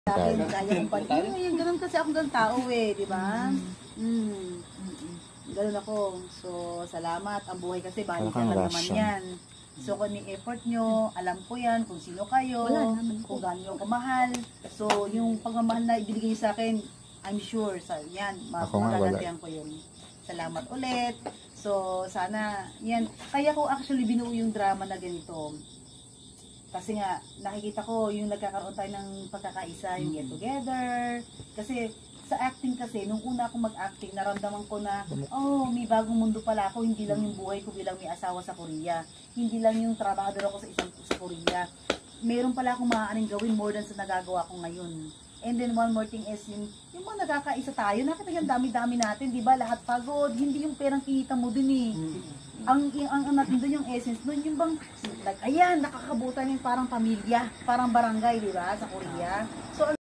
Akin, kaya kong pansin. Yung ganun kasi akong ganun tao eh, di ba? Ganun ako. So, salamat. Ang buhay kasi, balikan lang naman yan. So, kung yung effort nyo, alam ko yan, kung sino kayo, kung gaano yung kamahal. So, yung pagmamahal na ibigay sa akin, I'm sure, sa yan, magagantihan ko yun. Salamat ulit. So, sana, yan. Kaya ko actually binuo yung drama na ganito. Kasi nga, nakikita ko yung nagkakaroon tayo ng pagkakaisa, yung get together. Kasi sa acting kasi, nung una akong mag-acting, naramdaman ko na, oh, may bagong mundo pala ako. Hindi lang yung buhay ko bilang may asawa sa Korea. Hindi lang yung trabahador ako sa Korea. Meron pala akong maaaring gawin more than sa nagagawa ko ngayon. And then one more thing is, yung mga nagkakaisa tayo, nakita yung dami-dami natin, di ba? Lahat pagod, hindi yung perang kita mo dun eh. Ang natin dun yung essence dun, yung bang, like, ayan, nakakabutan yung parang pamilya, parang barangay, di ba, sa Korea. So,